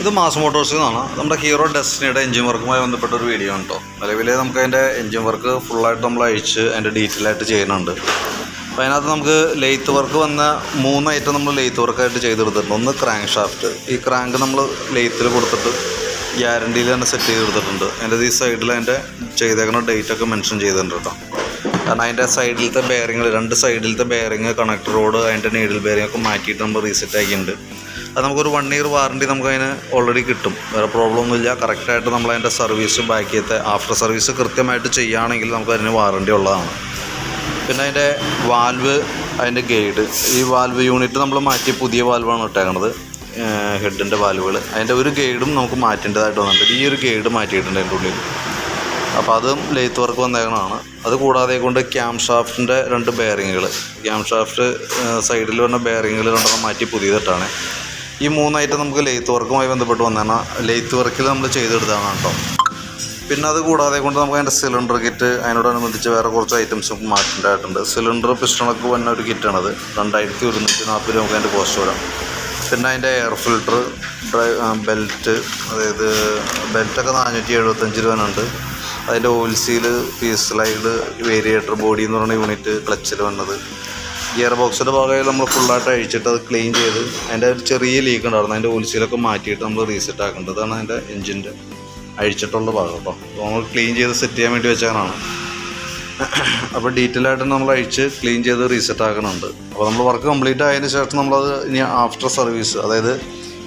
ഇത് മാസ് മോട്ടോഴ്സിൽ നിന്നാണ്. നമ്മുടെ ഹീറോ ഡെസ്റ്റിനിയുടെ എൻജിൻ വർക്കുമായി ബന്ധപ്പെട്ട ഒരു വീഡിയോ ആണ് കേട്ടോ. നിലവിൽ നമുക്ക് അതിൻ്റെ എൻജിൻ വർക്ക് ഫുള്ളായിട്ട് നമ്മൾ അഴിച്ച് അതിൻ്റെ ഡീറ്റെയിൽ ആയിട്ട് ചെയ്യുന്നുണ്ട്. അപ്പോൾ അതിനകത്ത് നമുക്ക് ലെയ്ത്ത് വർക്ക് വന്ന 3 ഐറ്റം നമ്മൾ ലെയ്ത്ത് വർക്കായിട്ട് ചെയ്തെടുത്തിട്ടുണ്ട്. ഒന്ന് ക്രാങ്ക് ഷാഫ്റ്റ്. ഈ ക്രാങ്ക് നമ്മൾ ലെയ്ത്തിൽ കൊടുത്തിട്ട് ഗ്യാരണ്ടിയിൽ തന്നെ സെറ്റ് ചെയ്തെടുത്തിട്ടുണ്ട്. അതിൻ്റെ ഈ സൈഡിൽ അതിൻ്റെ ചെയ്തേക്കുന്ന ഡേറ്റൊക്കെ മെൻഷൻ ചെയ്തിട്ടുണ്ട് കേട്ടോ. കാരണം അതിൻ്റെ സൈഡിലത്തെ ബെയറിങ്ങൾ 2 സൈഡിലത്തെ ബെയറിങ്, കണക്ടർ റോഡ്, അതിൻ്റെ നീഡിൽ ബെയറിംഗ് ഒക്കെ മാറ്റിയിട്ട് നമ്മൾ റീസെറ്റ് ആക്കിയിട്ടുണ്ട്. അത് നമുക്കൊരു 1 ഇയർ വാറണ്ടി നമുക്കതിന് ഓൾറെഡി കിട്ടും. വേറെ പ്രോബ്ലം ഒന്നുമില്ല. കറക്റ്റായിട്ട് നമ്മളതിൻ്റെ സർവീസ് ബാക്കിയത്തെ ആഫ്റ്റർ സർവീസ് കൃത്യമായിട്ട് ചെയ്യുകയാണെങ്കിൽ നമുക്കതിന് വാറണ്ടി ഉള്ളതാണ്. പിന്നെ അതിൻ്റെ വാൽവ്, അതിൻ്റെ ഗൈഡ്, ഈ വാൽവ് യൂണിറ്റ് നമ്മൾ മാറ്റി പുതിയ വാൽവാണ് ഇട്ടേക്കണത്. ഹെഡിൻ്റെ വാൽവുകൾ, അതിൻ്റെ ഒരു ഗൈഡും നമുക്ക് മാറ്റേണ്ടതായിട്ട് വന്നിട്ടുണ്ട്. ഈ ഒരു ഗൈഡ് മാറ്റിയിട്ടുണ്ട് അതിൻ്റെ ഉള്ളിൽ. അപ്പോൾ അതും ലെയ്ത്ത് വർക്ക് വന്നേക്കണതാണ്. അത് കൂടാതെ കൊണ്ട് ക്യാം ഷാഫ്റ്റിൻ്റെ 2 ബെയറിങ്ങുകൾ, ക്യാം ഷാഫ്റ്റ് സൈഡിൽ വന്ന ബെയറിങ്ങുകൾ 2 മാറ്റി പുതിയതിട്ടാണ്. ഈ 3 ഐറ്റം നമുക്ക് ലെയ്ത്ത് വർക്കുമായി ബന്ധപ്പെട്ട് വന്നതാണ്. ലെയ്ത്ത് വർക്കിൽ നമ്മൾ ചെയ്തെടുത്തതാണ് കേട്ടോ. പിന്നെ അത് കൂടാതെ കൊണ്ട് നമുക്ക് അതിൻ്റെ സിലിണ്ടർ കിറ്റ്, അതിനോടനുബന്ധിച്ച് വേറെ കുറച്ച് ഐറ്റംസ് നമുക്ക് മാറ്റേണ്ടതായിട്ടുണ്ട്. സിലിണ്ടർ പിസ്റ്റണൊക്കെ വന്ന ഒരു കിറ്റാണത്. 2140 നമുക്ക് അതിൻ്റെ കോസ്റ്റ് വരാം. പിന്നെ അതിൻ്റെ എയർ ഫിൽട്ടർ, ബെൽറ്റ്, അതായത് ബെൽറ്റൊക്കെ 475 രൂപയുണ്ട്. അതിൻ്റെ oil seal, piece slide, variator body എന്ന് പറയുന്ന യൂണിറ്റ് ക്ലച്ചിൽ വന്നത്. ഗിയർ ബോക്സിൻ്റെ ഭാഗമായി നമ്മൾ ഫുള്ളായിട്ട് അഴിച്ചിട്ട് അത് ക്ലീൻ ചെയ്ത് അതിൻ്റെ ഒരു ചെറിയ ലീക്ക് ഉണ്ടായിരുന്നു. അതിൻ്റെ ഓയിൽ സീലൊക്കെ മാറ്റിയിട്ട് നമ്മൾ റീസെറ്റ് ആക്കേണ്ടത്. അതാണ് അതിൻ്റെ എൻജിൻ്റെ അഴിച്ചിട്ടുള്ള ഭാഗം കേട്ടോ. അപ്പോൾ നമ്മൾ ക്ലീൻ ചെയ്ത് സെറ്റ് ചെയ്യാൻ വേണ്ടി വെച്ചാണ്. അപ്പോൾ ഡീറ്റെയിൽ ആയിട്ട് നമ്മൾ അഴിച്ച് ക്ലീൻ ചെയ്ത് റീസെറ്റ് ആക്കുന്നുണ്ട്. അപ്പോൾ നമ്മൾ വർക്ക് കംപ്ലീറ്റ് ആയതിനു ശേഷം നമ്മളത് ഇനി ആഫ്റ്റർ സർവീസ്, അതായത്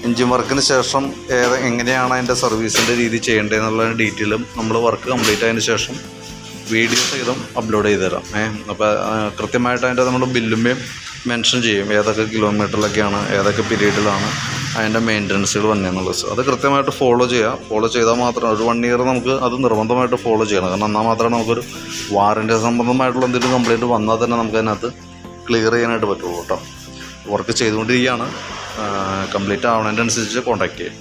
എൻജിൻ വർക്കിന് ശേഷം എങ്ങനെയാണ് അതിൻ്റെ സർവീസിൻ്റെ രീതി ചെയ്യേണ്ടതെന്നുള്ള ഡീറ്റെയിലും നമ്മൾ വർക്ക് കംപ്ലീറ്റ് ആയതിനു ശേഷം വീഡിയോ സഹിതം അപ്ലോഡ് ചെയ്ത് തരാം. അപ്പോൾ കൃത്യമായിട്ട് അതിൻ്റെ നമ്മൾ ബില്ലുമ്പേയും മെൻഷൻ ചെയ്യും ഏതൊക്കെ കിലോമീറ്ററിലൊക്കെയാണ്, ഏതൊക്കെ പീരീഡിലാണ് അതിൻ്റെ മെയിൻ്റനൻസുകൾ വന്നതെന്നുള്ളത്. അത് കൃത്യമായിട്ട് ഫോളോ ചെയ്യുക. ഫോളോ ചെയ്താൽ മാത്രം ഒരു 1 ഇയർ നമുക്ക് അത് നിർബന്ധമായിട്ട് ഫോളോ ചെയ്യണം. കാരണം എന്നാൽ മാത്രമേ നമുക്കൊരു വാറൻറ്റി സംബന്ധമായിട്ടുള്ള എന്തെങ്കിലും കംപ്ലൈൻറ്റ് വന്നാൽ തന്നെ നമുക്കതിനകത്ത് ക്ലിയർ ചെയ്യാനായിട്ട് പറ്റുള്ളൂ കേട്ടോ. വർക്ക് ചെയ്തുകൊണ്ടിരിക്കുകയാണ്. കംപ്ലീറ്റ് ആവുന്നതിനനുസരിച്ച് കോൺടാക്റ്റ് ചെയ്യും.